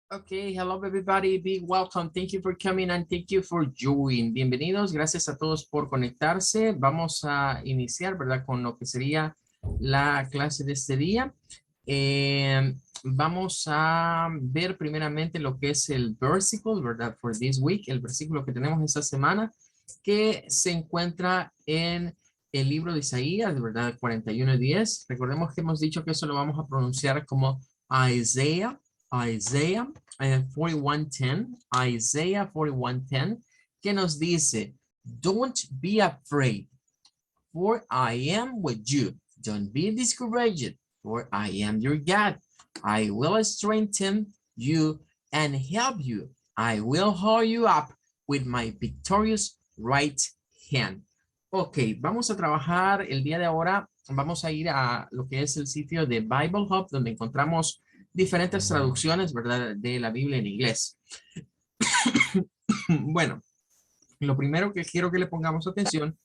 Okay, hello everybody, big welcome, thank you for coming and thank you for joining. Bienvenidos, gracias a todos por conectarse. Vamos a iniciar, ¿verdad? Con lo que sería la clase de este día. Vamos a ver primeramente lo que es el versículo, ¿verdad? For this week, el versículo que tenemos esta semana, que se encuentra en el libro de Isaías, ¿verdad? 41:10. Recordemos que hemos dicho que eso lo vamos a pronunciar como Isaiah 41:10, Isaiah 41:10, que nos dice, don't be afraid, for I am with you. Don't be discouraged, for I am your God. I will strengthen you and help you. I will hold you up with my victorious right hand. Ok, vamos a trabajar el día de ahora. Vamos a ir a lo que es el sitio de Bible Hub, donde encontramos diferentes traducciones, ¿verdad? De la Biblia en inglés. Bueno, lo primero que quiero que le pongamos atención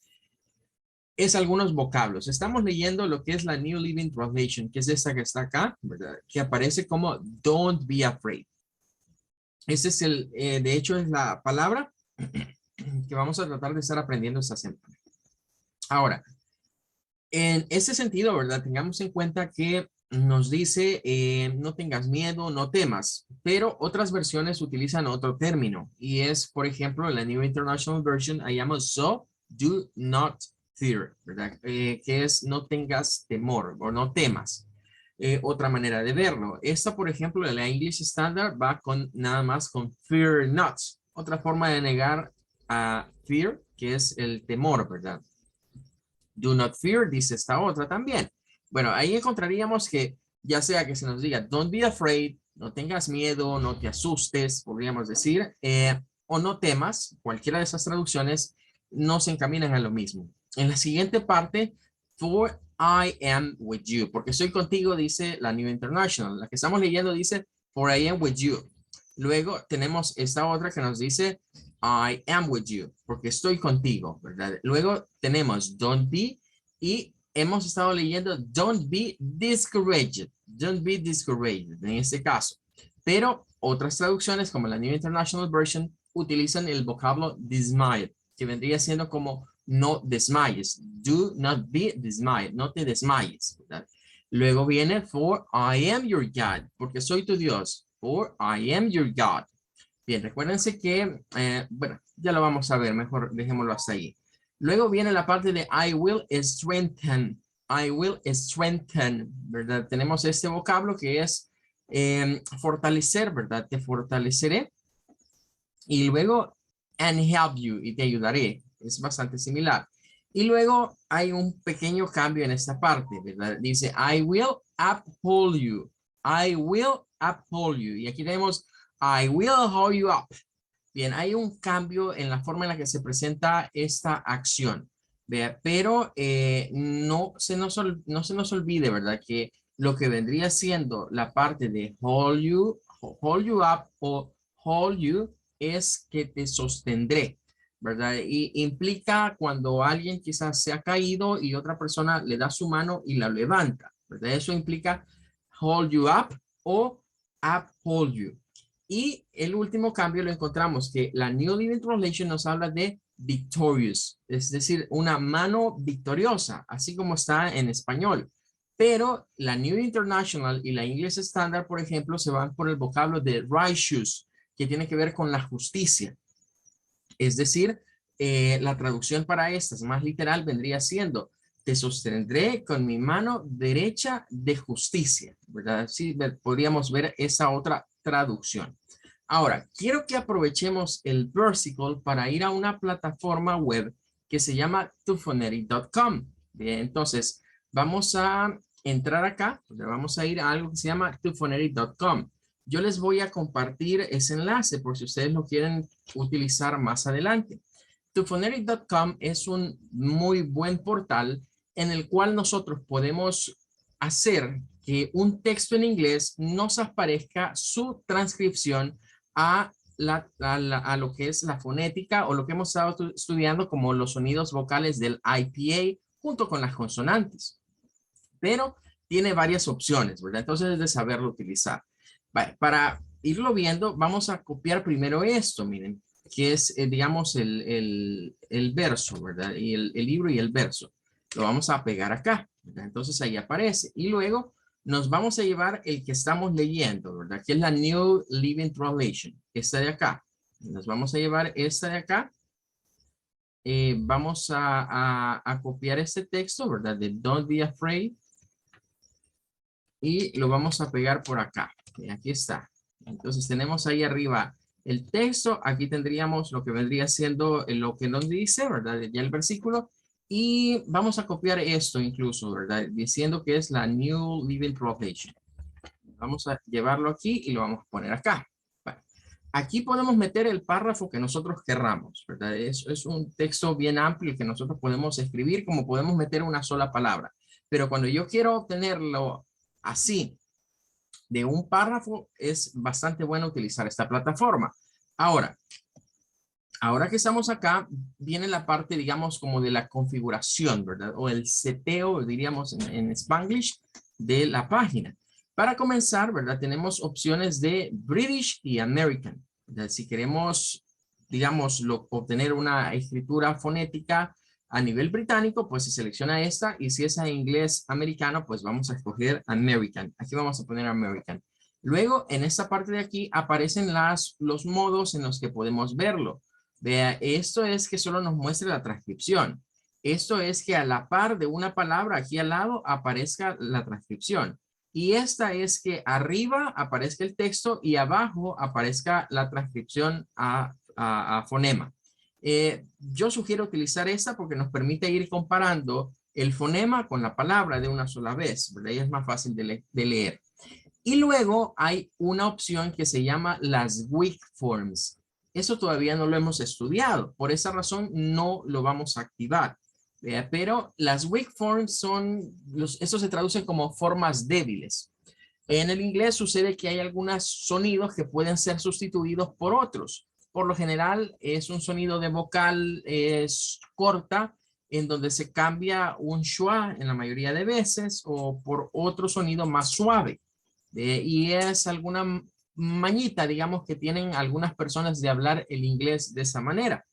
es algunos vocablos. Estamos leyendo lo que es la New Living Translation, que es esta que está acá, ¿verdad? Que aparece como don't be afraid. Ese es de hecho es la palabra que vamos a tratar de estar aprendiendo esta semana. Ahora, en ese sentido, ¿verdad? Tengamos en cuenta que nos dice no tengas miedo, no temas, pero otras versiones utilizan otro término y es, por ejemplo, la New International Version, I llamo so do not fear, ¿verdad? Que es no tengas temor o no temas. Otra manera de verlo. Esta, por ejemplo, la English Standard va con nada más con fear not. Otra forma de negar a fear, que es el temor, ¿verdad? Do not fear, dice esta otra también. Bueno, ahí encontraríamos que ya sea que se nos diga don't be afraid, no tengas miedo, no te asustes, podríamos decir, o no temas, cualquiera de esas traducciones nos encaminan a lo mismo. En la siguiente parte, for I am with you, porque estoy contigo, dice la New International. La que estamos leyendo dice for I am with you. Luego tenemos esta otra que nos dice I am with you, porque estoy contigo, ¿verdad? Luego tenemos don't be y hemos estado leyendo don't be discouraged en este caso. Pero otras traducciones como la New International Version utilizan el vocablo dismayed, que vendría siendo como no desmayes. Do not be dismayed, no te desmayes, ¿verdad? Luego viene for I am your God, porque soy tu Dios. For I am your God. Bien, recuérdense que, bueno, ya lo vamos a ver, mejor dejémoslo hasta ahí. Luego viene la parte de I will strengthen, ¿verdad? Tenemos este vocablo que es fortalecer, ¿verdad? Te fortaleceré. Y luego, and help you, y te ayudaré. Es bastante similar. Y luego hay un pequeño cambio en esta parte, ¿verdad? Dice, I will uphold you. I will uphold you. Y aquí tenemos, I will hold you up. Bien, hay un cambio en la forma en la que se presenta esta acción. ¿Vea? Pero no se nos olvide, ¿verdad? Que lo que vendría siendo la parte de hold you up o hold you es que te sostendré, ¿verdad? Y implica cuando alguien quizás se ha caído y otra persona le da su mano y la levanta, ¿verdad? Eso implica hold you up o uphold you. Y el último cambio lo encontramos que la New Living Translation nos habla de victorious, es decir, una mano victoriosa, así como está en español. Pero la New International y la English Standard, por ejemplo, se van por el vocablo de righteous, que tiene que ver con la justicia. Es decir, la traducción para estas más literal vendría siendo, te sostendré con mi mano derecha de justicia, ¿verdad? Sí, podríamos ver esa otra traducción. Ahora, quiero que aprovechemos el versículo para ir a una plataforma web que se llama tufoneri.com. Bien, entonces vamos a entrar acá, vamos a ir a algo que se llama tufoneri.com. Yo les voy a compartir ese enlace por si ustedes lo quieren utilizar más adelante. Tufoneri.com es un muy buen portal en el cual nosotros podemos hacer que un texto en inglés nos aparezca su transcripción a lo que es la fonética o lo que hemos estado estudiando como los sonidos vocales del IPA junto con las consonantes. Pero tiene varias opciones, ¿verdad? Entonces es de saberlo utilizar. Vale, para irlo viendo, vamos a copiar primero esto, miren, que es, digamos, el verso, ¿verdad? Y el libro y el verso. Lo vamos a pegar acá, ¿verdad? Entonces ahí aparece. Y luego nos vamos a llevar el que estamos leyendo, ¿verdad? Que es la New Living Translation, esta de acá. Nos vamos a llevar esta de acá. Vamos a copiar este texto, ¿verdad? De Don't Be Afraid. Y lo vamos a pegar por acá. Y aquí está. Entonces tenemos ahí arriba el texto. Aquí tendríamos lo que vendría siendo lo que nos dice, ¿verdad? Ya el versículo. Y vamos a copiar esto incluso, ¿verdad? Diciendo que es la New Living Translation. Vamos a llevarlo aquí y lo vamos a poner acá. Bueno, aquí podemos meter el párrafo que nosotros querramos, ¿verdad? Es un texto bien amplio que nosotros podemos escribir como podemos meter una sola palabra. Pero cuando yo quiero obtenerlo así, de un párrafo, es bastante bueno utilizar esta plataforma. Ahora que estamos acá, viene la parte, digamos, como de la configuración, ¿verdad? O el seteo, diríamos en Spanglish, de la página. Para comenzar, ¿verdad? Tenemos opciones de British y American, ¿verdad? Si queremos, digamos, obtener una escritura fonética a nivel británico, pues se selecciona esta, y si es en inglés americano, pues vamos a escoger American. Aquí vamos a poner American. Luego, en esta parte de aquí, aparecen los modos en los que podemos verlo. Vea, esto es que solo nos muestre la transcripción. Esto es que a la par de una palabra aquí al lado aparezca la transcripción. Y esta es que arriba aparezca el texto y abajo aparezca la transcripción a fonema. Yo sugiero utilizar esta porque nos permite ir comparando el fonema con la palabra de una sola vez, ¿verdad? Y es más fácil de leer. Y luego hay una opción que se llama las weak forms. Eso todavía no lo hemos estudiado. Por esa razón no lo vamos a activar. Pero las weak forms eso se traduce como formas débiles. En el inglés sucede que hay algunos sonidos que pueden ser sustituidos por otros. Por lo general es un sonido de vocal corta, en donde se cambia un schwa en la mayoría de veces o por otro sonido más suave. Y es alguna mañita, digamos, que tienen algunas personas de hablar el inglés de esa manera.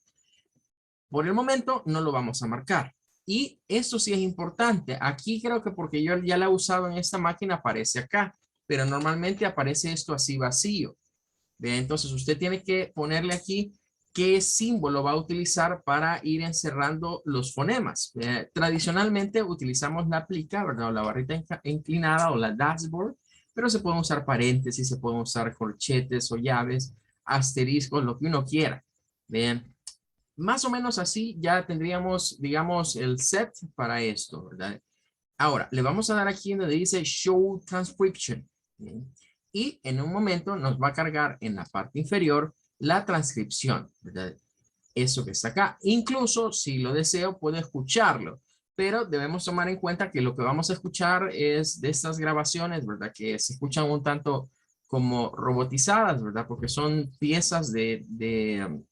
Por el momento no lo vamos a marcar. Y esto sí es importante. Aquí creo que porque yo ya la he usado en esta máquina aparece acá, pero normalmente aparece esto así vacío. Entonces usted tiene que ponerle aquí qué símbolo va a utilizar para ir encerrando los fonemas. Tradicionalmente utilizamos la plica, ¿verdad? O la barrita inclinada o la dashboard, pero se pueden usar paréntesis, se pueden usar corchetes o llaves, asteriscos, lo que uno quiera. Bien, más o menos así ya tendríamos, digamos, el set para esto, ¿verdad? Ahora, le vamos a dar aquí donde dice Show Transcription. Bien. Y en un momento nos va a cargar en la parte inferior la transcripción, ¿verdad? Eso que está acá. Incluso si lo deseo, puedo escucharlo. Pero debemos tomar en cuenta que lo que vamos a escuchar es de estas grabaciones, ¿verdad? Que se escuchan un tanto como robotizadas, ¿verdad? Porque son piezas de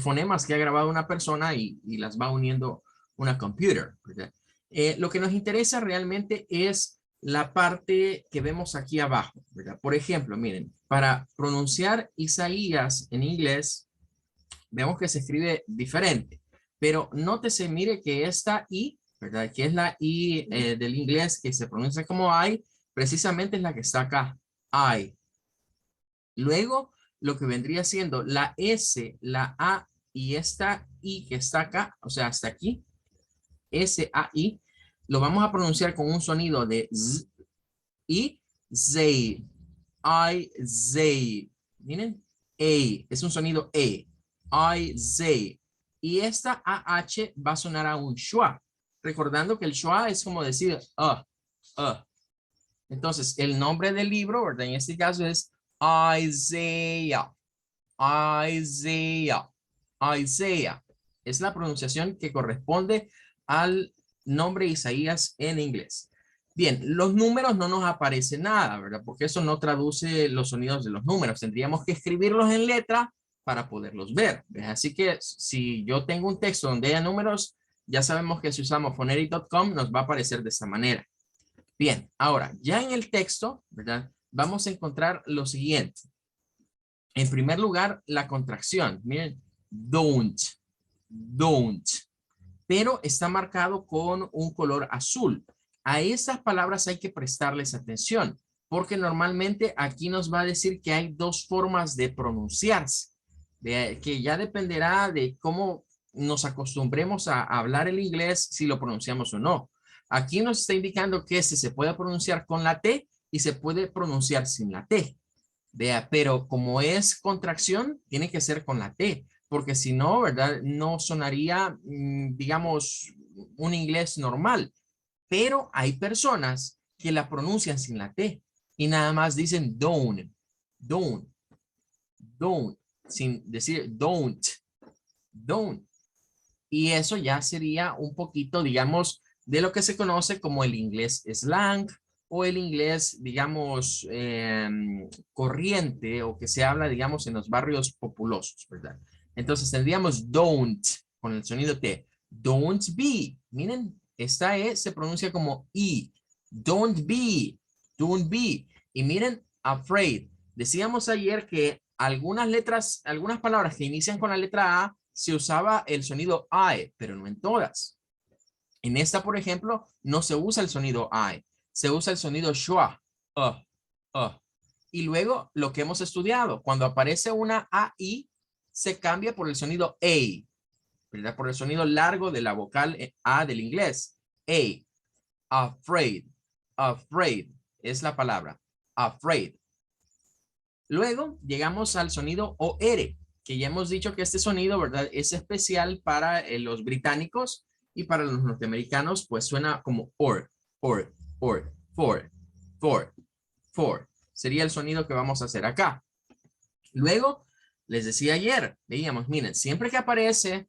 fonemas que ha grabado una persona y las va uniendo una computer, ¿verdad? Lo que nos interesa realmente es la parte que vemos aquí abajo, ¿verdad? Por ejemplo, miren, para pronunciar Isaías en inglés, vemos que se escribe diferente, pero nótese, mire que esta I, ¿verdad? Que es la I del inglés que se pronuncia como I, precisamente es la que está acá, I. Luego, lo que vendría siendo la S, la A y esta I que está acá, o sea, hasta aquí, S-A-I, lo vamos a pronunciar con un sonido de Z y Z. I, Z. Miren, A, es un sonido E. I, Z. Y esta AH va a sonar a un schwa. Recordando que el schwa es como decir, Entonces, el nombre del libro, ¿verdad? En este caso es Isaiah. Isaiah. Isaiah. Es la pronunciación que corresponde al nombre Isaías en inglés. Bien, los números no nos aparece nada, ¿verdad? Porque eso no traduce los sonidos de los números. Tendríamos que escribirlos en letra para poderlos ver. Así que si yo tengo un texto donde haya números, ya sabemos que si usamos phonetic.com nos va a aparecer de esta manera. Bien, ahora ya en el texto, ¿verdad? vamos a encontrar lo siguiente. En primer lugar, la contracción. Miren, don't, don't. Pero está marcado con un color azul. A esas palabras hay que prestarles atención, porque normalmente aquí nos va a decir que hay dos formas de pronunciarse, que ya dependerá de cómo nos acostumbremos a hablar el inglés, si lo pronunciamos o no. Aquí nos está indicando que se puede pronunciar con la T y se puede pronunciar sin la T. Vea, pero como es contracción, tiene que ser con la T, porque si no, ¿verdad? No sonaría, digamos, un inglés normal. Pero hay personas que la pronuncian sin la T y nada más dicen don't, don't, don't, sin decir don't, don't. Y eso ya sería un poquito, digamos, de lo que se conoce como el inglés slang o el inglés, digamos, corriente o que se habla, digamos, en los barrios populosos, ¿verdad? Entonces tendríamos don't con el sonido T. Don't be. Miren, esta E se pronuncia como I. Don't be. Don't be. Y miren, afraid. Decíamos ayer que algunas letras, algunas palabras que inician con la letra A se usaba el sonido I, pero no en todas. En esta, por ejemplo, no se usa el sonido I, se usa el sonido schwa, y luego lo que hemos estudiado, cuando aparece una AI, se cambia por el sonido A, ¿verdad? Por el sonido largo de la vocal A del inglés. A, afraid, afraid es la palabra, afraid. Luego llegamos al sonido OR, que ya hemos dicho que este sonido, ¿verdad? Es especial para los británicos y para los norteamericanos, pues suena como or, for. Sería el sonido que vamos a hacer acá. Luego, les decía ayer, veíamos, miren, siempre que aparece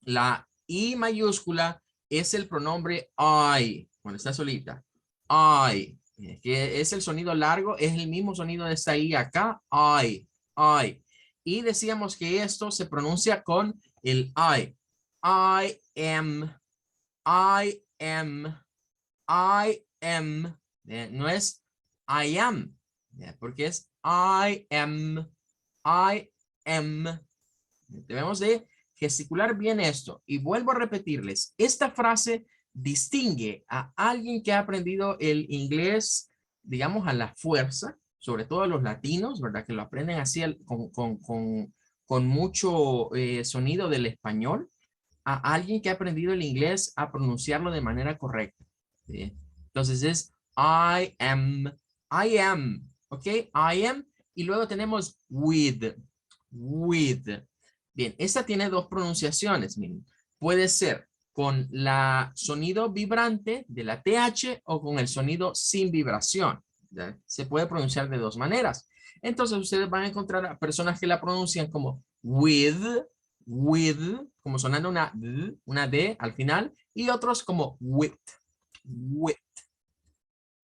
la I mayúscula, es el pronombre I, cuando está solita. I, que es el sonido largo, es el mismo sonido de esta I acá, I. Y decíamos que esto se pronuncia con el I. I am. No es I am, porque es I am. Debemos de gesticular bien esto. Y vuelvo a repetirles, esta frase distingue a alguien que ha aprendido el inglés, digamos, a la fuerza, sobre todo a los latinos, ¿verdad? Que lo aprenden así con mucho sonido del español, a alguien que ha aprendido el inglés a pronunciarlo de manera correcta. ¿Sí? Entonces es I am, ¿ok? I am, y luego tenemos with. Bien, esta tiene dos pronunciaciones, miren. Puede ser con la sonido vibrante de la TH o con el sonido sin vibración. ¿Ya? Se puede pronunciar de dos maneras. Entonces ustedes van a encontrar a personas que la pronuncian como with, como sonando una D al final, y otros como with.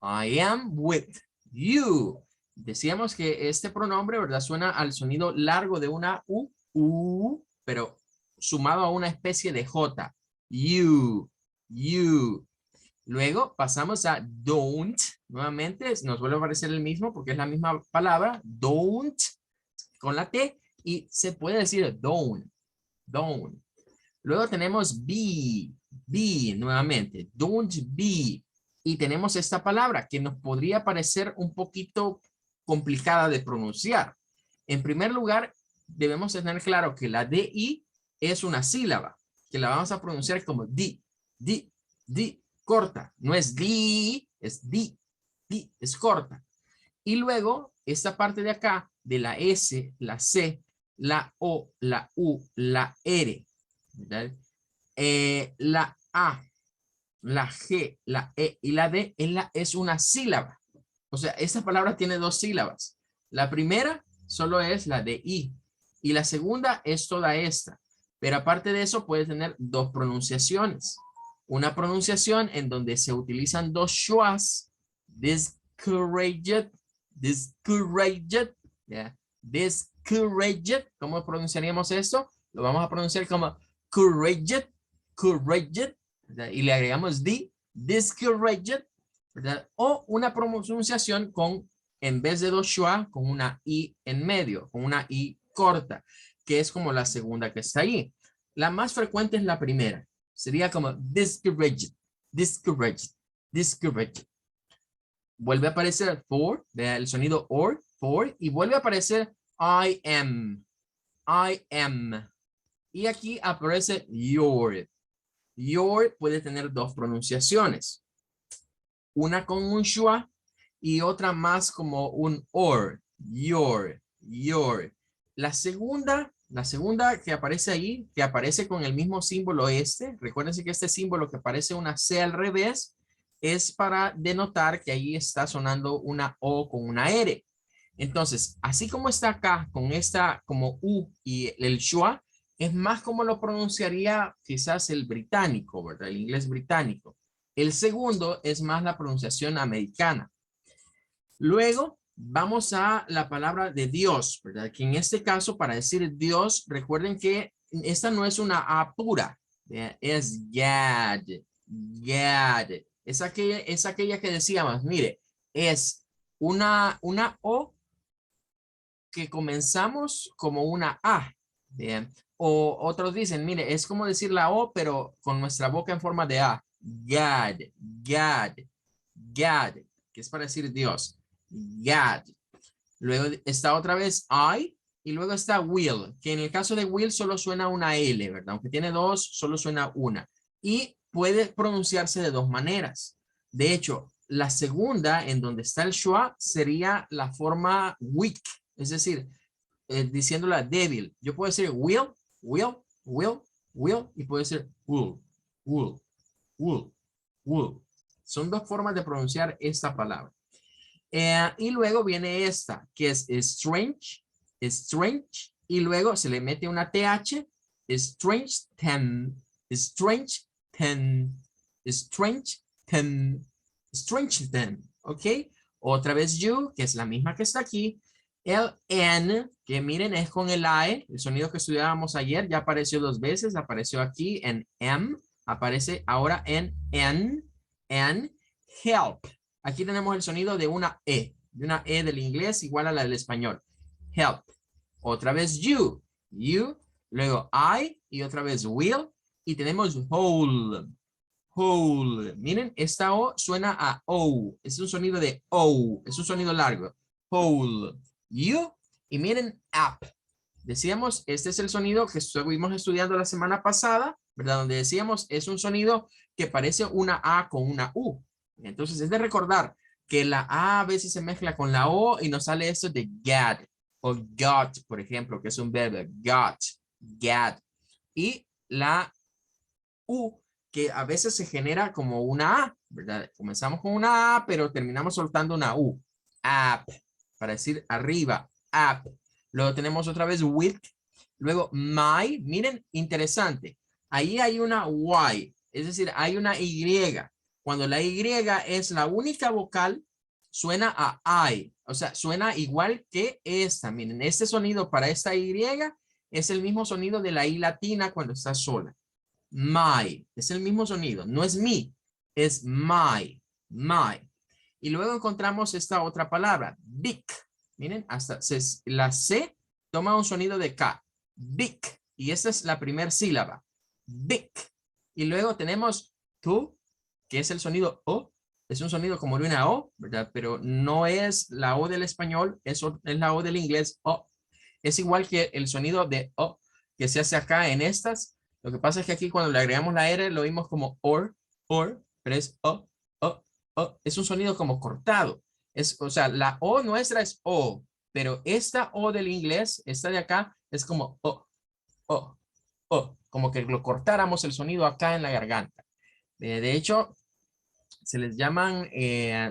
I am with you. Decíamos que este pronombre, ¿verdad? Suena al sonido largo de una U, pero sumado a una especie de J. You. Luego pasamos a don't. Nuevamente nos vuelve a aparecer el mismo porque es la misma palabra. Don't con la T y se puede decir don't. Luego tenemos be nuevamente. Don't be. Y tenemos esta palabra que nos podría parecer un poquito complicada de pronunciar. En primer lugar, debemos tener claro que la DI es una sílaba, que la vamos a pronunciar como di, corta. No es di, es di, es corta. Y luego, esta parte de acá, de la S, la C, la O, la U, la R, ¿verdad? La A, la G, la E y la D es una sílaba. O sea, esta palabra tiene dos sílabas. La primera solo es la de I y la segunda es toda esta. Pero aparte de eso puede tener dos pronunciaciones. Una pronunciación en donde se utilizan dos schwas, discouraged, yeah. Discouraged. ¿Cómo pronunciaríamos esto? Lo vamos a pronunciar como couraged, ¿verdad? Y le agregamos discouraged, ¿verdad? O una pronunciación con en vez de dos schwa, con una I en medio, con una I corta, que es como la segunda que está ahí. La más frecuente es la primera. Sería como discouraged, discouraged, discouraged. Vuelve a aparecer for, vea el sonido or, for, y vuelve a aparecer I am, I am. Y aquí aparece your. Your puede tener dos pronunciaciones. Una con un schwa y otra más como un or. Your, your. La segunda que aparece ahí, que aparece con el mismo símbolo este, recuérdense que este símbolo que parece una C al revés, es para denotar que ahí está sonando una O con una R. Entonces, así como está acá con esta como U y el schwa, es más como lo pronunciaría quizás el británico, ¿verdad? El inglés británico. El segundo es más la pronunciación americana. Luego vamos a la palabra de Dios, ¿verdad? Que en este caso, para decir Dios, recuerden que esta no es una A pura, ¿verdad? Es Gad, Gad. Es aquella que decíamos, mire, es una O que comenzamos como una A, ¿bien? O otros dicen, mire, es como decir la O, pero con nuestra boca en forma de A. Gad, Gad, Gad, que es para decir Dios. God. Luego está otra vez I y luego está will, que en el caso de will solo suena una L, ¿verdad? Aunque tiene dos, solo suena una. Y puede pronunciarse de dos maneras. De hecho, la segunda, en donde está el schwa, sería la forma weak, es decir, diciéndola débil. Yo puedo decir will, will, will, will, y puedo decir will, will, will, will. Son dos formas de pronunciar esta palabra. Y luego viene esta, que es strange, strange, y luego se le mete una TH, strange ten, strange ten, strange ten, strange ten, ¿ok? Otra vez you, que es la misma que está aquí. El N, que miren, es con el AE, el sonido que estudiábamos ayer, ya apareció dos veces, apareció aquí en M, aparece ahora en N, help. Aquí tenemos el sonido de una E del inglés igual a la del español. Help. Otra vez you, luego I y otra vez will. Y tenemos whole, whole. Miren, esta O suena a O. Es un sonido de O, es un sonido largo. Whole, you. Y miren, up. Decíamos, este es el sonido que estuvimos estudiando la semana pasada, ¿verdad? Donde decíamos, es un sonido que parece una A con una U. Entonces es de recordar que la A veces se mezcla con la O y nos sale esto de gad o got, por ejemplo, que es un verbo, got, gad. Y la U que a veces se genera como una A, ¿verdad? Comenzamos con una A, pero terminamos soltando una U. App, para decir arriba, app. Luego tenemos otra vez with. Luego my, miren, interesante. Ahí hay una Y, es decir, hay una Y. Cuando la Y es la única vocal, suena a I. O sea, suena igual que esta. Miren, este sonido para esta Y es el mismo sonido de la I latina cuando está sola. My, es el mismo sonido. No es mi, es my, my. Y luego encontramos esta otra palabra, big. Miren, hasta la C toma un sonido de K. Big. Y esta es la primera sílaba. Big. Y luego tenemos to, que es el sonido O. Es un sonido como de una O, ¿verdad? Pero no es la O del español, es la O del inglés, O. Es igual que el sonido de O que se hace acá en estas. Lo que pasa es que aquí cuando le agregamos la R lo oímos como or, pero es O, O, O. Es un sonido como cortado. O sea, la O nuestra es O, pero esta O del inglés, esta de acá, es como O, O, O. Como que lo cortáramos el sonido acá en la garganta. De hecho, se les llaman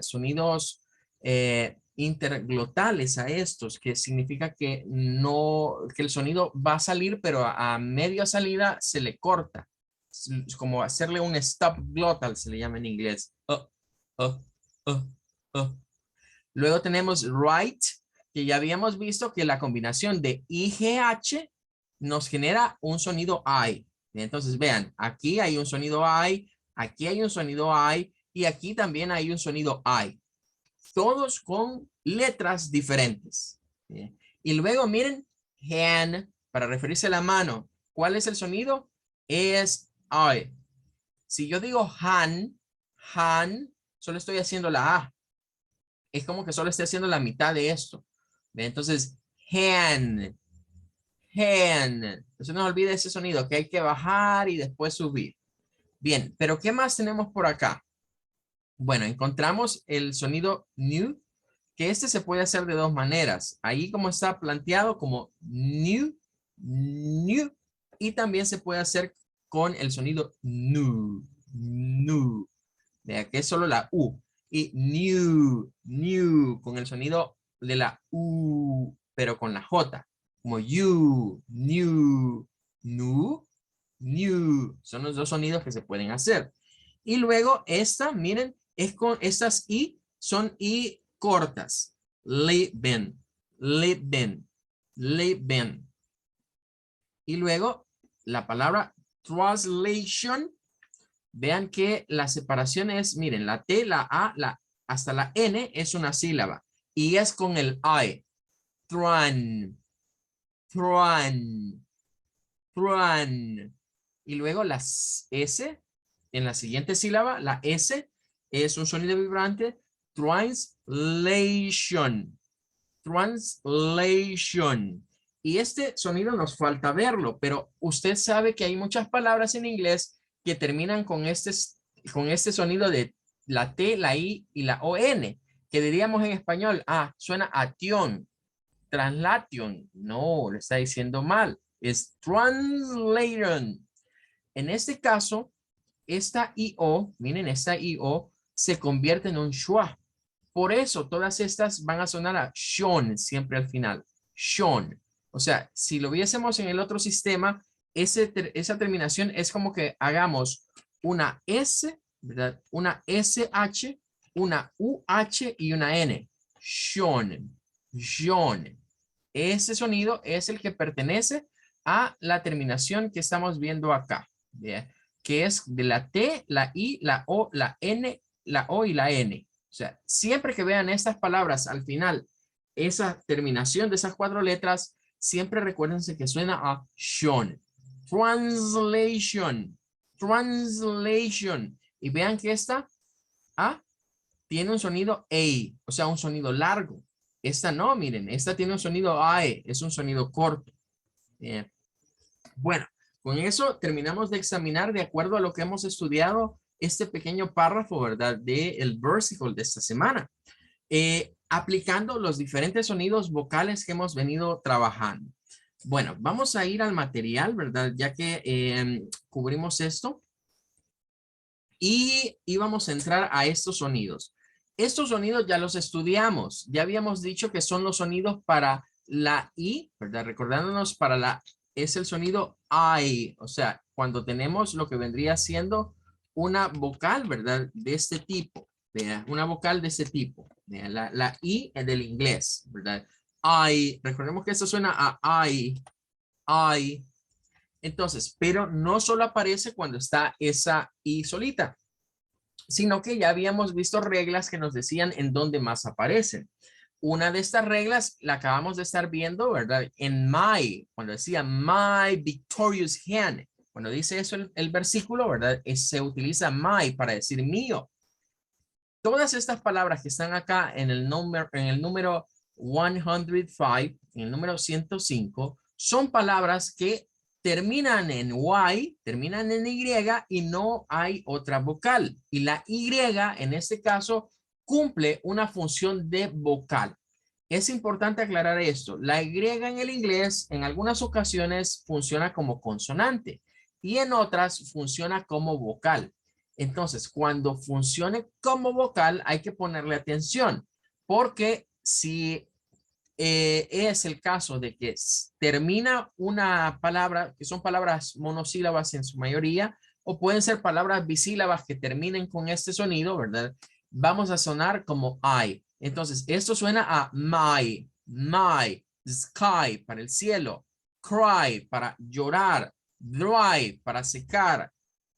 sonidos interglotales a estos, que significa que no, que el sonido va a salir, pero a media salida se le corta. Es como hacerle un stop glottal, se le llama en inglés. Oh, oh, oh. Luego tenemos right, que ya habíamos visto que la combinación de IGH nos genera un sonido I. Entonces vean, aquí hay un sonido I, aquí hay un sonido I, y aquí también hay un sonido I. todos con letras diferentes. Bien. Y luego miren, hand, para referirse a la mano. ¿Cuál es el sonido? Es I. Si yo digo han, solo estoy haciendo la A. Es como que solo estoy haciendo la mitad de esto. ¿Ve? Entonces, hand. No se nos olvide ese sonido que hay que bajar y después subir. Bien, pero ¿qué más tenemos por acá? Bueno, encontramos el sonido new, que este se puede hacer de dos maneras. Ahí como está planteado como new, y también se puede hacer con el sonido nu. Vea que es solo la U. Y new, con el sonido de la U, pero con la J. Como you, new. Son los dos sonidos que se pueden hacer. Y luego esta, miren, es con estas I, son I cortas. Leben. Y luego la palabra translation. Vean que la separación es, miren, la T, la A, hasta la N es una sílaba. Y es con el I. Tran. Y luego la S, en la siguiente sílaba, la S es un sonido vibrante. Translation. Y este sonido nos falta verlo, pero usted sabe que hay muchas palabras en inglés que terminan con este sonido de la T, la I y la ON, que diríamos en español, suena ation, translation. No, lo está diciendo mal. Es translation. En este caso, esta IO, miren, esta IO se convierte en un schwa. Por eso todas estas van a sonar a shon siempre al final. Shon. O sea, si lo viésemos en el otro sistema, esa terminación es como que hagamos una S, ¿verdad? Una SH, una UH y una N. Shon. Shon. Ese sonido es el que pertenece a la terminación que estamos viendo acá. ¿Bien? Que es de la T, la I, la O, la N, la O y la N. O sea, siempre que vean estas palabras al final, esa terminación de esas 4 letras, siempre recuérdense que suena a shon. Translation. Y vean que esta A tiene un sonido A, o sea, un sonido largo. Esta no, miren, esta tiene un sonido AE, es un sonido corto. Bien. Bueno, con eso terminamos de examinar de acuerdo a lo que hemos estudiado este pequeño párrafo, ¿verdad? Del versicle de esta semana. Aplicando los diferentes sonidos vocales que hemos venido trabajando. Bueno, vamos a ir al material, ¿verdad? Ya que cubrimos esto. Y vamos a entrar a estos sonidos. Estos sonidos ya los estudiamos. Ya habíamos dicho que son los sonidos para la I, ¿verdad? Recordándonos para la es el sonido I. O sea, cuando tenemos lo que vendría siendo una vocal, ¿verdad? De este tipo. ¿Vea? Una vocal de este tipo. ¿Vea? La I del inglés, ¿verdad? I. Recordemos que esto suena a I. Entonces, pero no solo aparece cuando está esa I solita, sino que ya habíamos visto reglas que nos decían en dónde más aparecen. Una de estas reglas la acabamos de estar viendo, ¿verdad? En my, cuando decía my victorious hand, cuando dice eso el versículo, ¿verdad? Se utiliza my para decir mío. Todas estas palabras que están acá en el número 105, en el número 105, son palabras que terminan en Y, terminan en Y y no hay otra vocal. Y la Y en este caso cumple una función de vocal. Es importante aclarar esto. La Y en el inglés en algunas ocasiones funciona como consonante y en otras funciona como vocal. Entonces, cuando funcione como vocal hay que ponerle atención porque si es el caso de que termina una palabra, que son palabras monosílabas en su mayoría, o pueden ser palabras bisílabas que terminen con este sonido, ¿verdad? Vamos a sonar como I. Entonces, esto suena a my, sky para el cielo, cry para llorar, dry para secar,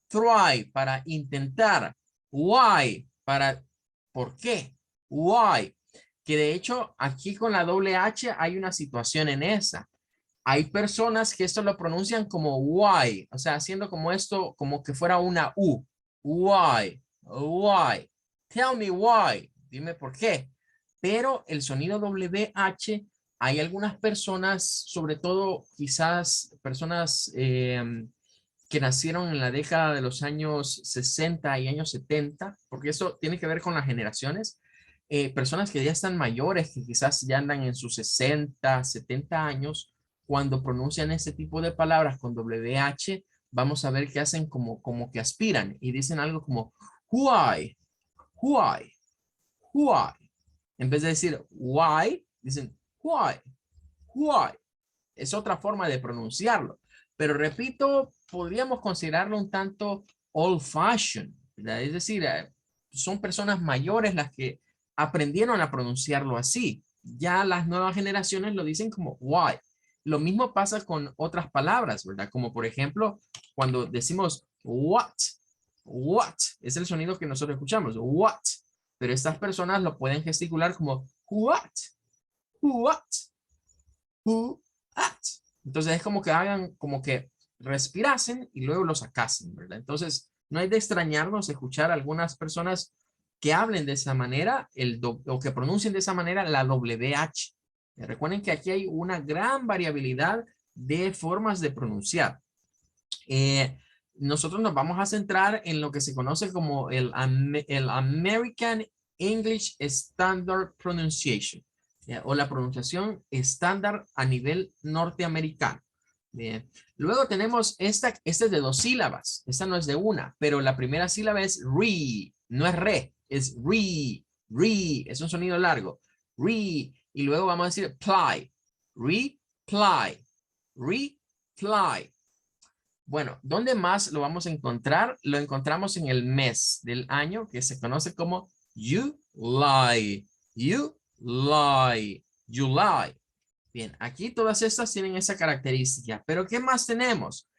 try para intentar, why para ¿por qué? why. Que de hecho aquí con la doble H hay una situación en esa. Hay personas que esto lo pronuncian como why, o sea, haciendo como esto, como que fuera una U. Why, why. Tell me why. Dime por qué. Pero el sonido WH, hay algunas personas, sobre todo quizás personas que nacieron en la década de los años 60 y años 70, porque eso tiene que ver con las generaciones, personas que ya están mayores, que quizás ya andan en sus 60, 70 años, cuando pronuncian ese tipo de palabras con WH, vamos a ver que hacen como que aspiran y dicen algo como why, why, why. En vez de decir why, dicen why, why. Es otra forma de pronunciarlo. Pero repito, podríamos considerarlo un tanto old fashioned, ¿verdad? Es decir, son personas mayores las que aprendieron a pronunciarlo así. Ya las nuevas generaciones lo dicen como why. Lo mismo pasa con otras palabras, ¿verdad? Como por ejemplo, cuando decimos what, what, es el sonido que nosotros escuchamos, what. Pero estas personas lo pueden gesticular como what, what, who, at. Entonces es como que hagan, como que respirasen y luego lo sacasen, ¿verdad? Entonces no hay de extrañarnos escuchar a algunas personas que hablen de esa manera o que pronuncien de esa manera la WH. Recuerden que aquí hay una gran variabilidad de formas de pronunciar. Nosotros nos vamos a centrar en lo que se conoce como el American English Standard Pronunciation. O la pronunciación estándar a nivel norteamericano. Bien. Luego tenemos esta es de dos sílabas. Esta no es de una, pero la primera sílaba es re, no es re, es re, re, es un sonido largo. Re, y luego vamos a decir ply, reply, reply. Bueno, ¿dónde más lo vamos a encontrar? Lo encontramos en el mes del año que se conoce como July. July. July. Bien, aquí todas estas tienen esa característica. Pero ¿qué más tenemos?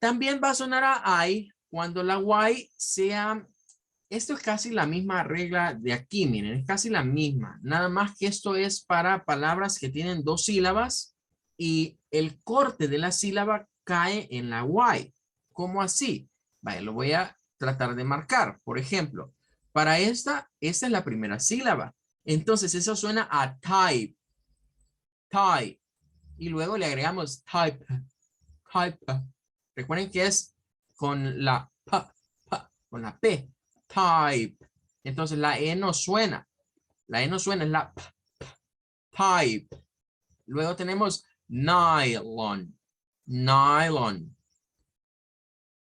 También va a sonar a I cuando la Y sea... Esto es casi la misma regla de aquí, miren, es casi la misma. Nada más que esto es para palabras que tienen dos sílabas y el corte de la sílaba cae en la Y. ¿Cómo así? Vale, lo voy a tratar de marcar. Por ejemplo, para esta es la primera sílaba. Entonces eso suena a type, type. Y luego le agregamos type, type. Recuerden que es con la P, con la P, type. Entonces la E no suena. La E no suena, es la P, type. Luego tenemos nylon, nylon.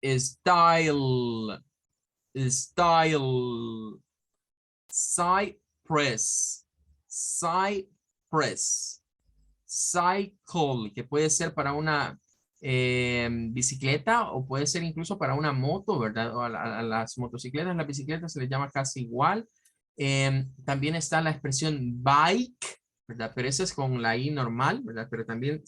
Style, style. Cypress, cypress. Cycle, que puede ser para una bicicleta o puede ser incluso para una moto, ¿verdad? O a las motocicletas, las bicicletas se les llama casi igual. También está la expresión bike, ¿verdad? Pero esa es con la I normal, ¿verdad? Pero también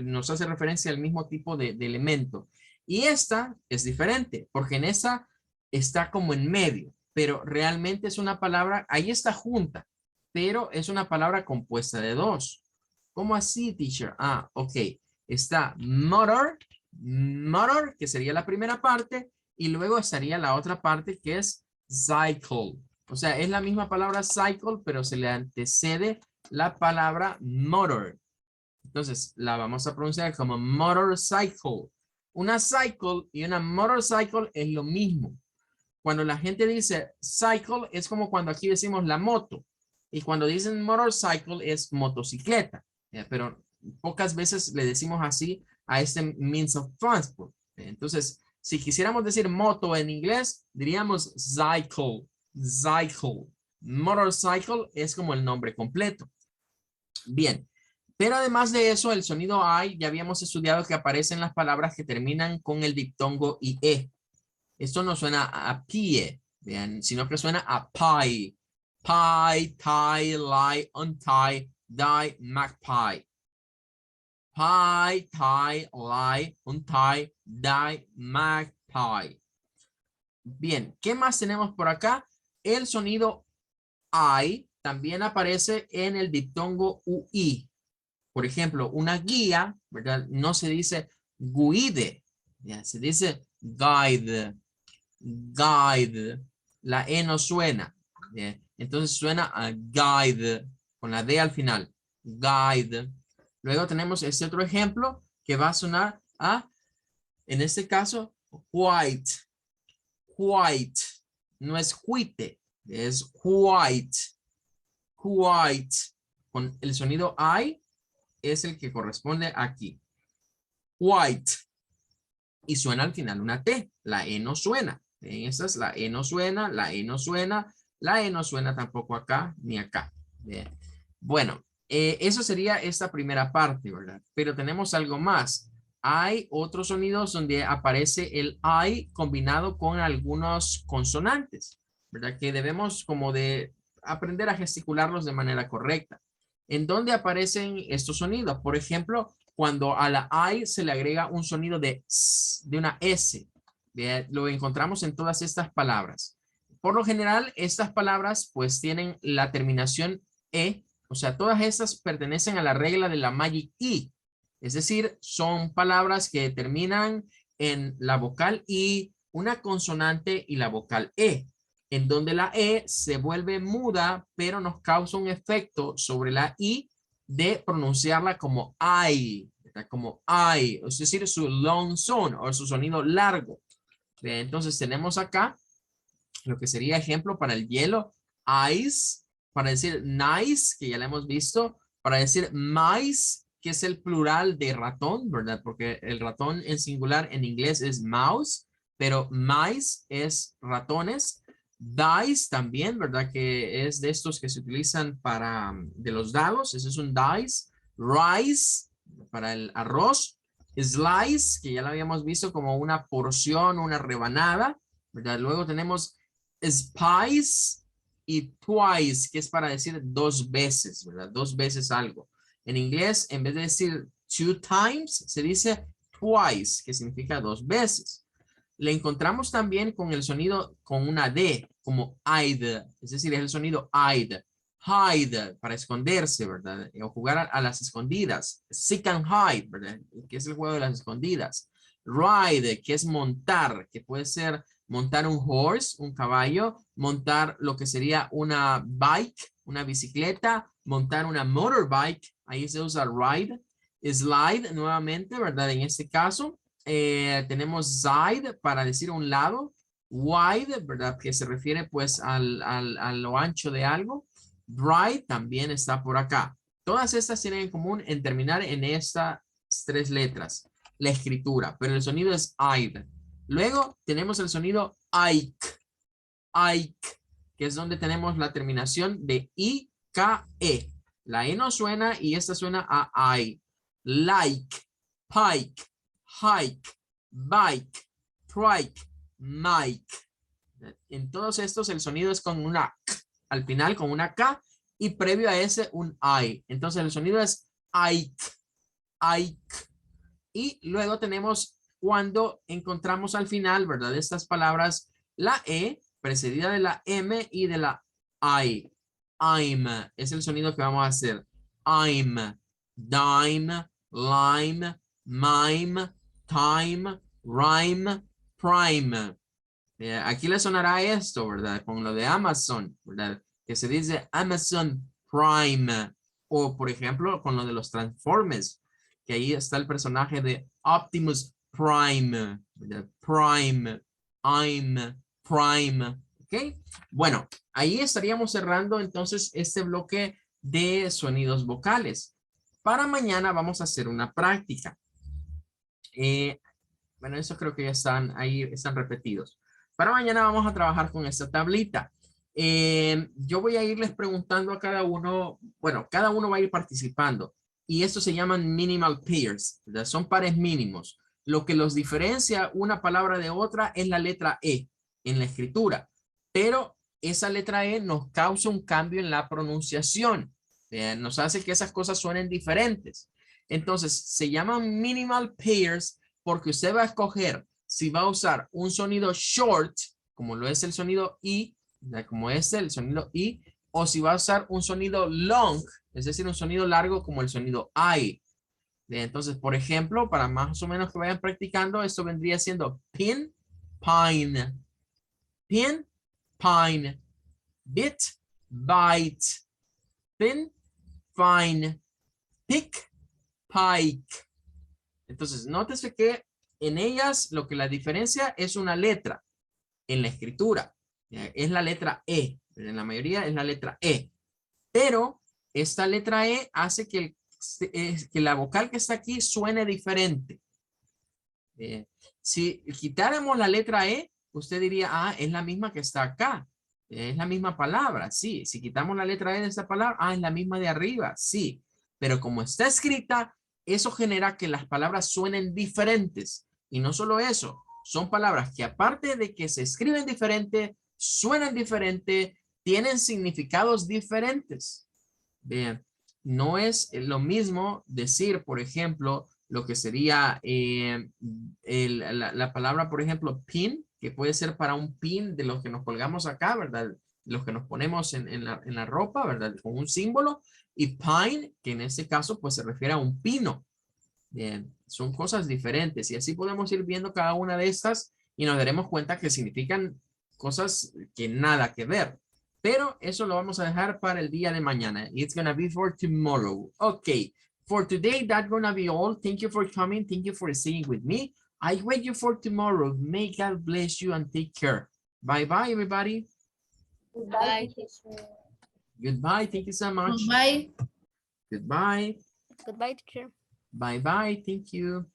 nos hace referencia al mismo tipo de elemento. Y esta es diferente, porque en esa está como en medio, pero realmente es una palabra, ahí está junta, pero es una palabra compuesta de dos. ¿Cómo así, teacher? Ah, ok. Está motor, motor, que sería la primera parte, y luego estaría la otra parte que es cycle. O sea, es la misma palabra cycle, pero se le antecede la palabra motor. Entonces, la vamos a pronunciar como motorcycle. Una cycle y una motorcycle es lo mismo. Cuando la gente dice cycle, es como cuando aquí decimos la moto. Y cuando dicen motorcycle, es motocicleta. Pero pocas veces le decimos así a este means of transport. Entonces, si quisiéramos decir moto en inglés, diríamos cycle, cycle. Motorcycle es como el nombre completo. Bien, pero además de eso, el sonido I ya habíamos estudiado que aparece en las palabras que terminan con el diptongo IE. Esto no suena a pie, vean, sino que suena a pie. Pie, tie, lie, untie, die, magpie. Pie, tie, lie, untie, die, magpie. Bien, ¿qué más tenemos por acá? El sonido I también aparece en el diptongo UI. Por ejemplo, una guía, ¿verdad? No se dice guide, ¿ya? Se dice guide, guide. La E no suena, ¿ya? Entonces suena a guide, con la D al final, guide. Luego tenemos este otro ejemplo que va a sonar a, en este caso, white, white. No es white, es white, white. Con el sonido I es el que corresponde aquí. White. Y suena al final una T. La E no suena. En estas la E no suena, la E no suena, la E no suena tampoco acá ni acá. Bien. Bueno, eso sería esta primera parte, ¿verdad? Pero tenemos algo más. Hay otros sonidos donde aparece el I combinado con algunos consonantes, ¿verdad? Que debemos como de aprender a gesticularlos de manera correcta. ¿En dónde aparecen estos sonidos? Por ejemplo, cuando a la I se le agrega un sonido de una S. Lo encontramos en todas estas palabras. Por lo general, estas palabras pues tienen la terminación E, o sea, todas estas pertenecen a la regla de la Magic E. Es decir, son palabras que terminan en la vocal I, una consonante y la vocal E, en donde la E se vuelve muda, pero nos causa un efecto sobre la I de pronunciarla como I, como I, es decir, su long sound o su sonido largo. Entonces tenemos acá lo que sería ejemplo para el hielo, ice, para decir nice, que ya lo hemos visto, para decir mice, que es el plural de ratón, ¿verdad? Porque el ratón en singular en inglés es mouse, pero mice es ratones. Dice también, ¿verdad? Que es de estos que se utilizan para, de los dados, ese es un dice. Rice, para el arroz. Slice, que ya lo habíamos visto como una porción, una rebanada, ¿verdad? Luego tenemos spice y twice, que es para decir dos veces, ¿verdad? Dos veces algo. En inglés, en vez de decir two times, se dice twice, que significa dos veces. Le encontramos también con el sonido con una D, como hide, es decir, es el sonido hide. Hide, para esconderse, ¿verdad? O jugar a las escondidas. Seek and hide, ¿verdad? Que es el juego de las escondidas. Ride, que es montar, que puede ser montar un horse, un caballo, montar lo que sería una bike, una bicicleta, montar una motorbike, ahí se usa ride. Slide, nuevamente, ¿verdad? En este caso, tenemos side para decir un lado, wide, ¿verdad? Que se refiere pues a lo ancho de algo. Bright también está por acá. Todas estas tienen en común en terminar en estas tres letras, la escritura, pero el sonido es id. Luego tenemos el sonido Ike, Ike, que es donde tenemos la terminación de I-K-E. La E no suena y esta suena a I. Like, pike, hike, bike, trike, mike. En todos estos el sonido es con una K, al final con una K y previo a ese un I. Entonces el sonido es Ike, Ike. Y luego tenemos cuando encontramos al final, ¿verdad? De estas palabras, la E precedida de la M y de la I. I'm es el sonido que vamos a hacer. I'm, dime, lime, mime, time, rhyme, prime. Aquí le sonará esto, ¿verdad? Con lo de Amazon, ¿verdad? Que se dice Amazon Prime. O, por ejemplo, con lo de los Transformers, que ahí está el personaje de Optimus Prime, ¿verdad? Prime, I'm, Prime, ¿ok? Bueno, ahí estaríamos cerrando entonces este bloque de sonidos vocales. Para mañana vamos a hacer una práctica. Bueno, eso creo que ya están ahí, están repetidos. Para mañana vamos a trabajar con esta tablita. Yo voy a irles preguntando a cada uno, bueno, cada uno va a ir participando. Y estos se llaman minimal pairs, ¿verdad? Son pares mínimos. Lo que los diferencia una palabra de otra es la letra E en la escritura. Pero esa letra E nos causa un cambio en la pronunciación. Nos hace que esas cosas suenen diferentes. Entonces, se llaman minimal pairs porque usted va a escoger si va a usar un sonido short, como lo es el sonido I, como es el sonido I, o si va a usar un sonido long, es decir, un sonido largo como el sonido I. Entonces, por ejemplo, para más o menos que vayan practicando, esto vendría siendo pin, pine, pin, pine, bit, bite, pin, fine, pick, pike. Entonces, nótese que en ellas lo que la diferencia es una letra en la escritura. Es la letra E. En la mayoría es la letra E. Pero esta letra E hace que, que la vocal que está aquí suene diferente. Si quitáramos la letra E, usted diría, ah, es la misma que está acá. Es la misma palabra, sí. Si quitamos la letra E de esta palabra, ah, es la misma de arriba, sí. Pero como está escrita, eso genera que las palabras suenen diferentes. Y no solo eso, son palabras que aparte de que se escriben diferente, suenan diferente, tienen significados diferentes. Bien, no es lo mismo decir, por ejemplo, lo que sería la palabra, por ejemplo, pin, que puede ser para un pin de los que nos colgamos acá, ¿verdad? Los que nos ponemos en la ropa, ¿verdad? Con un símbolo. Y pine, que en este caso, pues se refiere a un pino. Bien, son cosas diferentes y así podemos ir viendo cada una de estas y nos daremos cuenta que significan cosas que nada que ver. Pero eso lo vamos a dejar para el día de mañana. It's gonna be for tomorrow. Okay, for today that's gonna be all. Thank you for coming. Thank you for staying with me. I wait you for tomorrow. May God bless you and take care. Bye-bye, everybody. Goodbye. Goodbye. Thank you so much. Goodbye. Goodbye. Goodbye, teacher. Bye-bye. Thank you.